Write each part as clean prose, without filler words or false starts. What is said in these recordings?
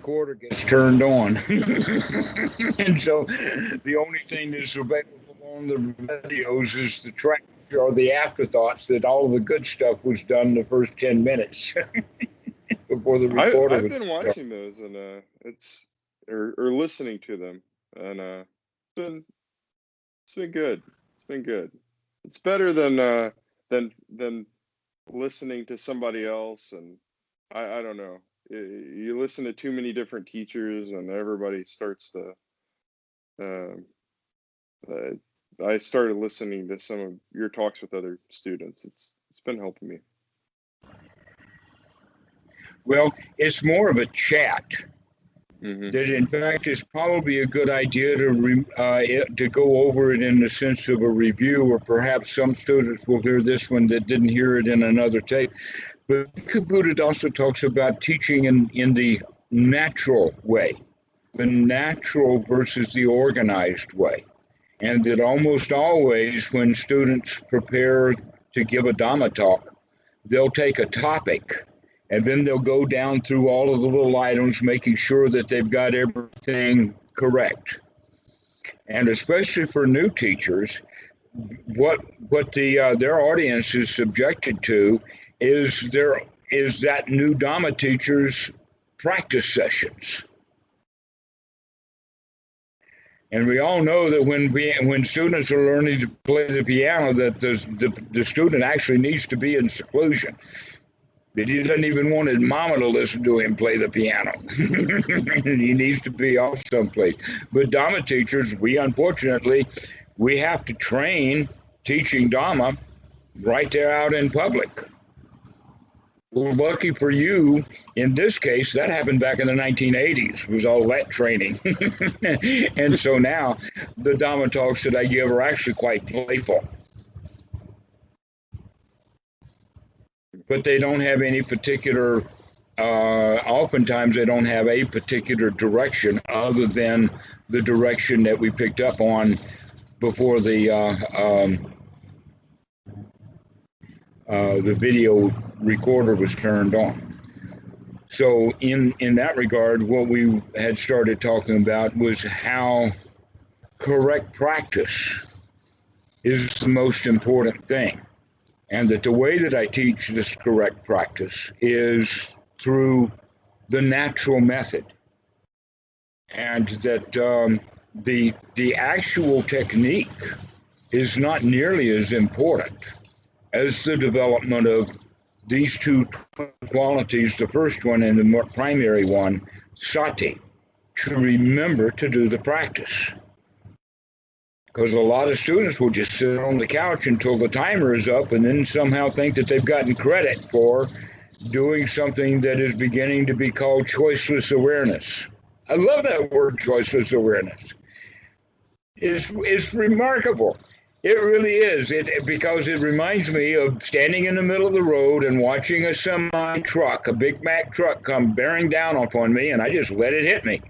recorder gets turned on. And so the only thing that's available on the videos is the track or the afterthoughts that all the good stuff was done the first 10 minutes before the recorder I've was been turned on. watching those, and it's or listening to them, and been it's been good. It's been good. It's better than listening to somebody else, and I don't know. You listen to too many different teachers, and everybody starts to. Um, I started listening to some of your talks with other students. It's been helping me. Well, it's more of a chat. Mm-hmm. That in fact is probably a good idea to go over it in the sense of a review, or perhaps some students will hear this one that didn't hear it in another tape. But Buddha also talks about teaching in the natural way, the natural versus the organized way. And that almost always when students prepare to give a Dhamma talk, they'll take a topic and then they'll go down through all of the little items, making sure that they've got everything correct. And especially for new teachers, what their audience is subjected to is that new Dhamma teacher's practice sessions. And we all know that when students are learning to play the piano, that the student actually needs to be in seclusion. That he doesn't even want his mama to listen to him play the piano. He needs to be off someplace. But Dhamma teachers, we have to train teaching Dhamma right there out in public. Well, lucky for you, in this case, that happened back in the 1980s, was all that training. And so now the Dhamma talks that I give are actually quite playful. But they don't have any particular, oftentimes they don't have a particular direction other than the direction that we picked up on before the video recorder was turned on. So in that regard, what we had started talking about was how correct practice is the most important thing. And that the way that I teach this correct practice is through the natural method. And that the actual technique is not nearly as important as the development of these two qualities, the first one and the more primary one, sati, to remember to do the practice. Because a lot of students will just sit on the couch until the timer is up and then somehow think that they've gotten credit for doing something that is beginning to be called choiceless awareness. I love that word, choiceless awareness. It's remarkable. It really is, because it reminds me of standing in the middle of the road and watching a semi truck, a Big Mac truck, come bearing down upon me, and I just let it hit me.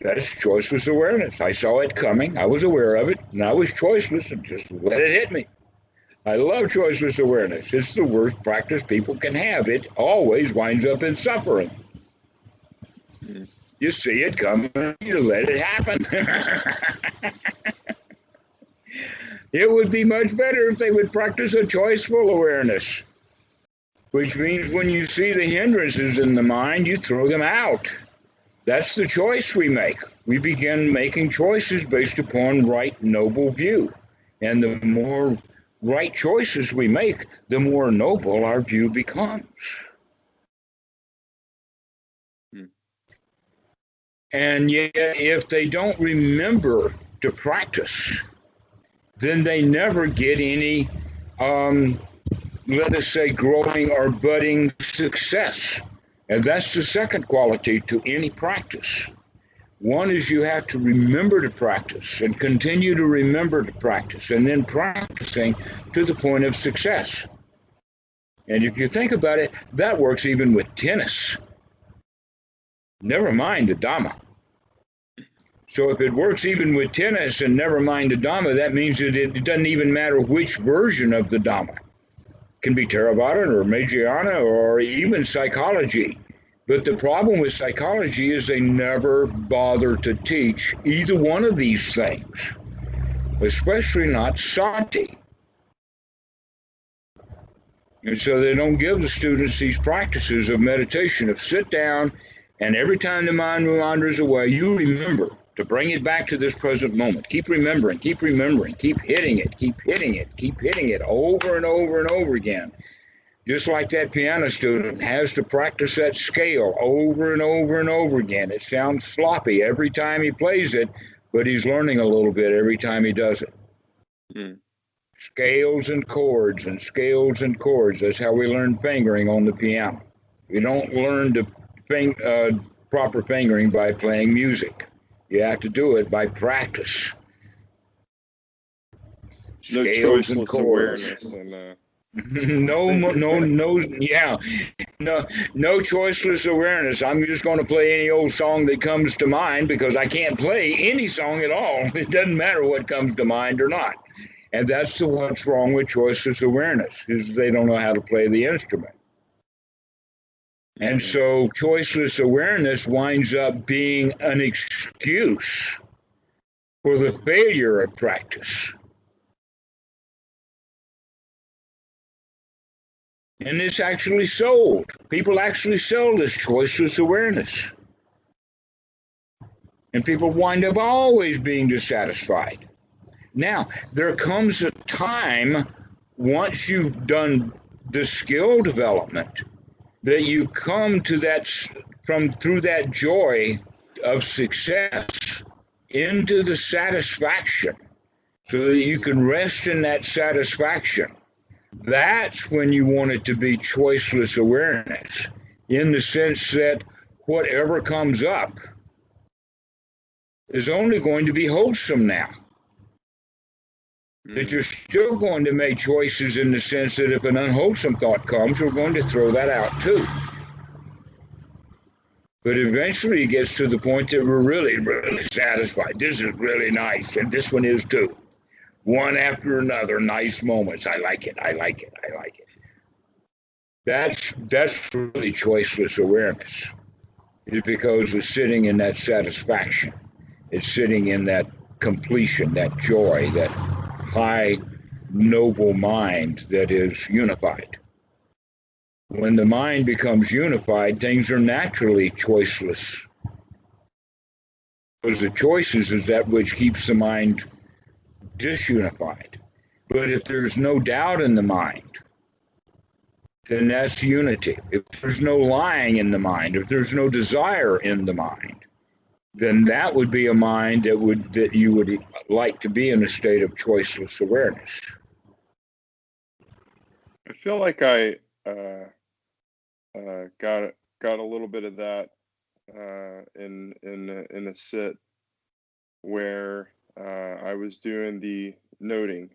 That's choiceless awareness. I saw it coming, I was aware of it, and I was choiceless and just let it hit me. I love choiceless awareness. It's the worst practice people can have. It always winds up in suffering. You see it coming, you let it happen. It would be much better if they would practice a choiceful awareness, which means when you see the hindrances in the mind, you throw them out. That's the choice we make. We begin making choices based upon right, noble view. And the more right choices we make, the more noble our view becomes. And yet, if they don't remember to practice, then they never get any, let us say, growing or budding success. And that's the second quality to any practice. One is you have to remember to practice and continue to remember to practice, and then practicing to the point of success. And if you think about it, that works even with tennis. Never mind the Dhamma. So if it works even with tennis and never mind the Dhamma, that means that it doesn't even matter which version of the Dhamma. It can be Theravada or Mahayana or even psychology. But the problem with psychology is they never bother to teach either one of these things, especially not sati. And so they don't give the students these practices of meditation, of sit down, and every time the mind wanders away, you remember to bring it back to this present moment. Keep remembering, keep remembering, keep hitting it, keep hitting it, keep hitting it over and over and over again. Just like that piano student has to practice that scale over and over and over again. It sounds sloppy every time he plays it, but he's learning a little bit every time he does it. Mm. Scales and chords and scales and chords. That's how we learn fingering on the piano. We don't learn to proper fingering by playing music. You have to do it by practice. No Scales and choiceless chords. awareness and no, yeah, no choiceless awareness. I'm just going to play any old song that comes to mind because I can't play any song at all. It doesn't matter what comes to mind or not. And that's what's wrong with choiceless awareness, is they don't know how to play the instrument. And so choiceless awareness winds up being an excuse for the failure of practice. And it's actually sold. People actually sell this choiceless awareness. And people wind up always being dissatisfied. Now, there comes a time, once you've done the skill development, that you come to that through that joy of success into the satisfaction, so that you can rest in that satisfaction. That's when you want it to be choiceless awareness, in the sense that whatever comes up is only going to be wholesome now. That you're still going to make choices in the sense that if an unwholesome thought comes, we're going to throw that out too. But eventually it gets to the point that we're really, really satisfied. This is really nice, and this one is too. One after another, nice moments. I like it, I like it, I like it. That's really choiceless awareness. It's because it's sitting in that satisfaction. It's sitting in that completion, that joy, that high, noble mind that is unified. When the mind becomes unified, things are naturally choiceless. Because the choices is that which keeps the mind disunified. But if there's no doubt in the mind, then that's unity. If there's no lying in the mind, if there's no desire in the mind, then that would be a mind that you would like to be in a state of choiceless awareness. I feel like I got a little bit of that in a sit where I was doing the noting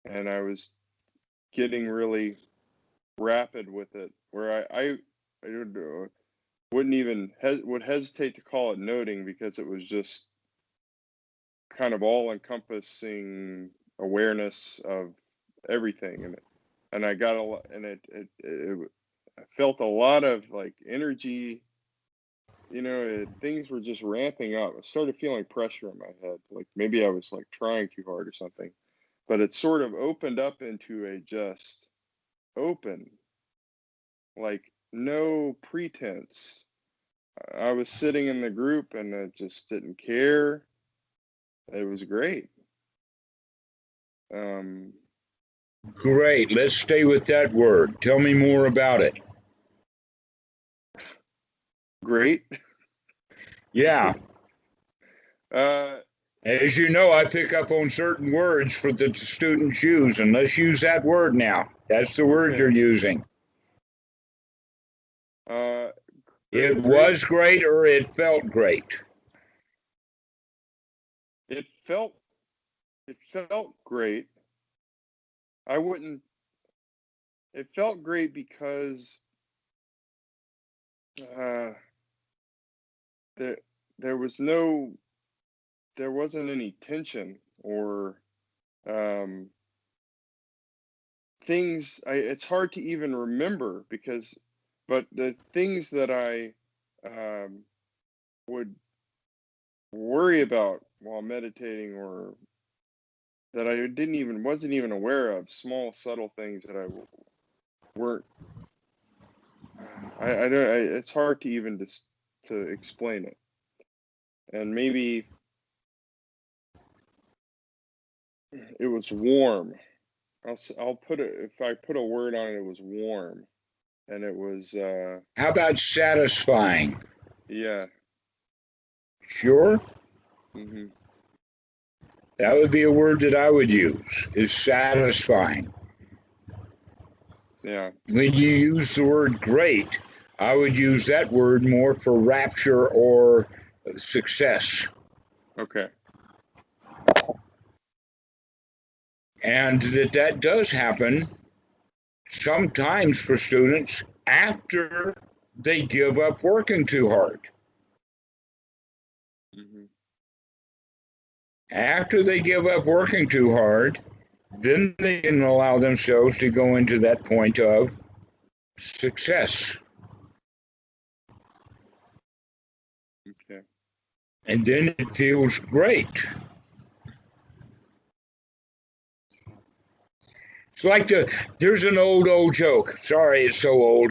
and I was getting really rapid with it, where I wouldn't even would hesitate to call it noting because it was just kind of all encompassing awareness of everything, and I got a lot, and I felt a lot of like energy. Things were just ramping up. I started feeling pressure in my head, like maybe I was like trying too hard or something. But it sort of opened up into a just open, like no pretense. I was sitting in the group and I just didn't care. It was great. Um, Great. Let's stay with that word. Tell me more about it. great. Yeah. Uh, As you know, I pick up on certain words for the students use, and let's use that word now. That's the word okay. you're using. Uh, It great. was great or it felt great. It felt it felt great. I wouldn't. It felt great because uh, there there was no there wasn't any tension or um, things. It's hard to even remember because But the things that I would worry about while meditating, or that I wasn't even aware of, small subtle things that weren't I don't it's hard to even just to explain it. And maybe it was warm. I'll put it, if I put a word on it, it was warm. And it was How about satisfying? yeah. Sure, Mhm. that would be a word that I would use, is satisfying. Yeah. When you use the word great, I would use that word more for rapture or success. Okay. And that does happen sometimes for students after they give up working too hard. Mhm. After they give up working too hard, then they can allow themselves to go into that point of success. Okay. And then it feels great. It's like there's an old joke. Sorry, it's so old.